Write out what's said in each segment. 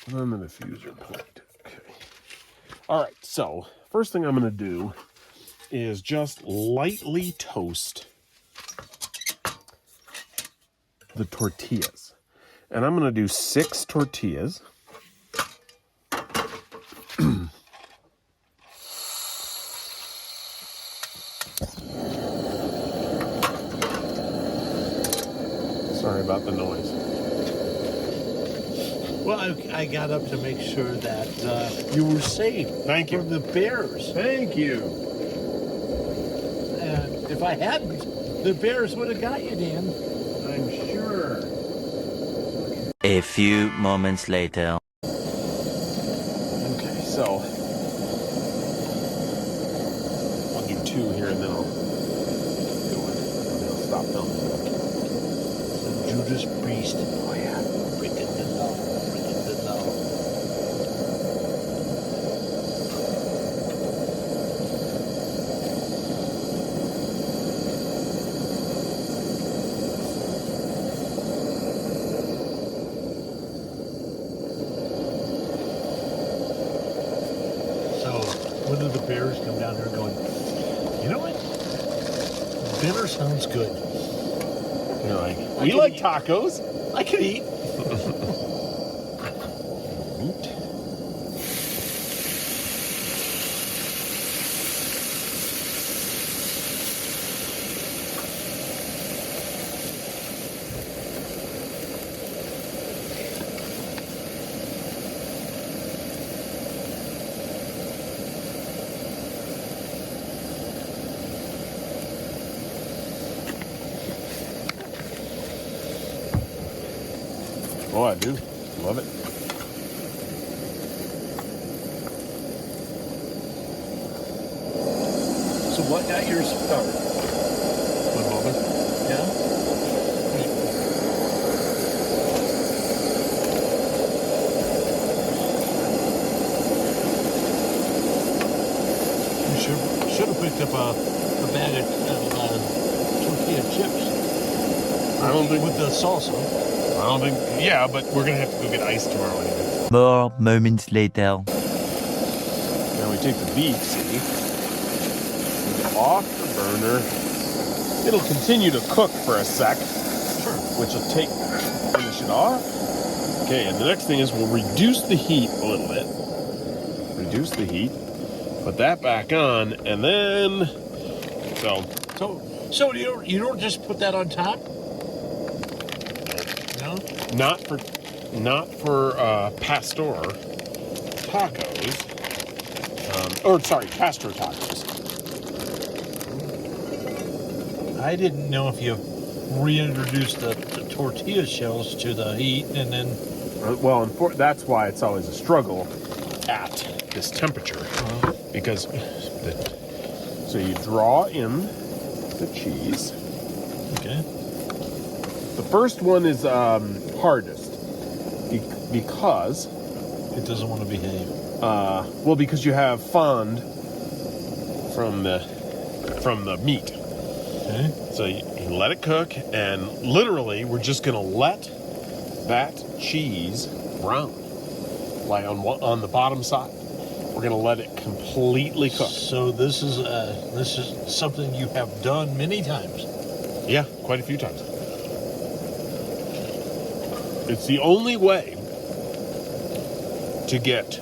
And then the diffuser plate. Okay. All right, so first thing I'm going to do is just lightly toast the tortillas. And I'm going to do 6 tortillas. Sorry about the noise. Well, I got up to make sure that you were safe. Thank you. From the bears. Thank you. And if I hadn't, the bears would have got you, Dan. I'm sure. A few moments later. Okay, so I'll do 2 here and then I'll do it. And then I'll stop filming. Judas Priest. Oh yeah. Breaking the law. Breaking the law. So, when do the bears come down here going, you know what? Dinner sounds good. You're like, we like tacos. I could eat. Meat. Oh, I do. Love it. So what got your start? My mother. Yeah? You should have picked up a bag of tortilla chips. I don't think With the salsa. I don't think. Yeah, but we're gonna have to go get ice tomorrow anyway. More moments later. Now we take the beef, see, take it off the burner. It'll continue to cook for a sec, which will finish it off. Okay, and the next thing is we'll reduce the heat a little bit. Reduce the heat. Put that back on, and then So you don't just put that on top? No? not for pastor tacos, pastor tacos. I didn't know if you reintroduced the tortilla shells to the heat and then... Well, that's why it's always a struggle at this temperature, because so you draw in the cheese. Okay. The first one is hardest because It doesn't want to behave. because you have fond from the meat. Okay. So you let it cook, and literally we're just gonna let that cheese brown, like on the bottom side. We're gonna let it completely cook. So this is something you have done many times. Yeah, quite a few times. It's the only way to get,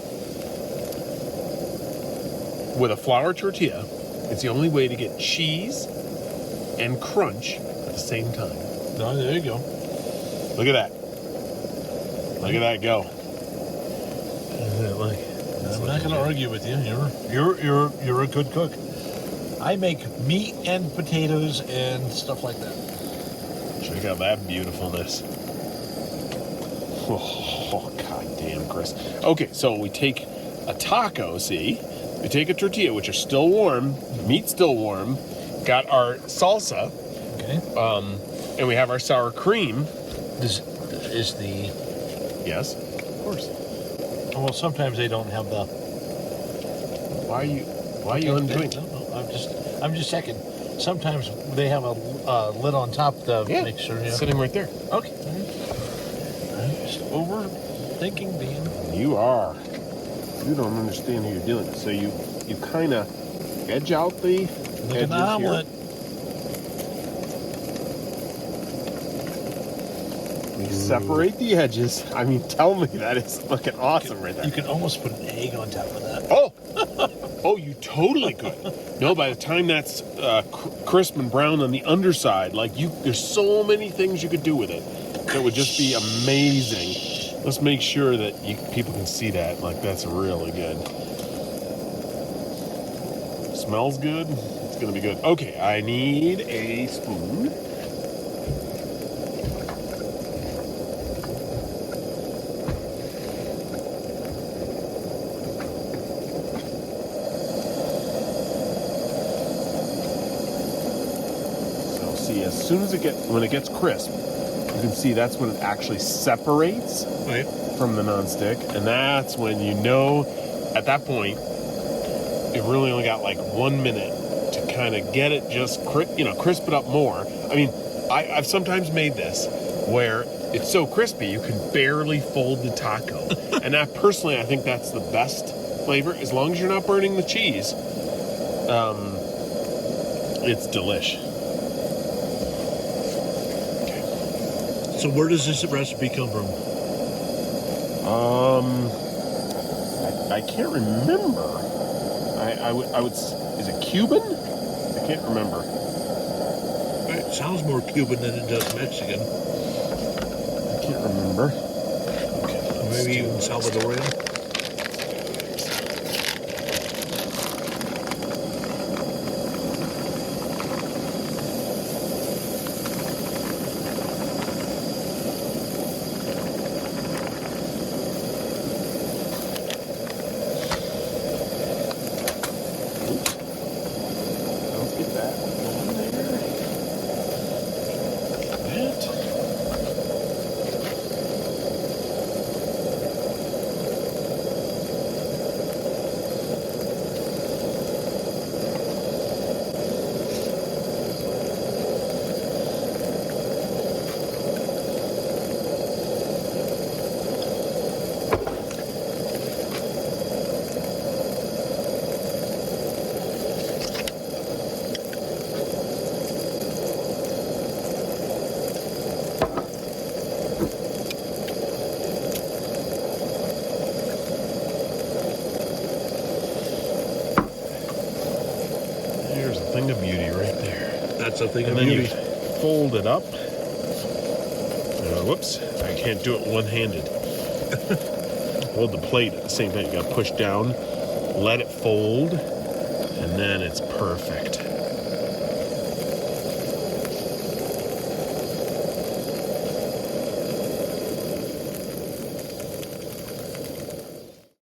with a flour tortilla, it's the only way to get cheese and crunch at the same time. No, there you go. Look at that. Look at that go. I'm not going to argue with you. You're a good cook. I make meat and potatoes and stuff like that. Check out that beautifulness. Oh, goddamn, Chris. Okay, so we take a taco, see? We take a tortilla, which are still warm, meat's still warm, got our salsa, Okay. and we have our sour cream. This is the... Yes, of course. Well, sometimes they don't have the... Why are you undoing? No, I'm just checking. Sometimes they have a lid on top to make sure. It's sitting right there. Okay. Just thinking, Dean. You are. You don't understand who you're dealing with. So you kind of edge out the Like edges an omelet. here. You separate the edges. I mean, tell me that is looking awesome right there. You can almost put an egg on top of that. Oh, oh, you totally could. No, by the time that's crisp and brown on the underside, like there's so many things you could do with it that would just be amazing. Let's make sure that people can see that. Like, that's really good. Smells good. It's gonna be good. Okay, I need a spoon. As soon as when it gets crisp, you can see that's when it actually separates from the nonstick, and that's when you know at that point it really only got like 1 minute to kind of get it just crisp it up more. I mean, I've sometimes made this where it's so crispy you can barely fold the taco, and that personally I think that's the best flavor as long as you're not burning the cheese. It's delish. So where does this recipe come from? I can't remember. I would. Is it Cuban? I can't remember. It sounds more Cuban than it does Mexican. I can't remember. Okay. Maybe even Salvadorian. Thing of beauty right there. That's a thing And of then beauty. you fold it up. Whoops, I can't do it one-handed. Hold the plate at the same time. You got to push down, let it fold, and then it's perfect.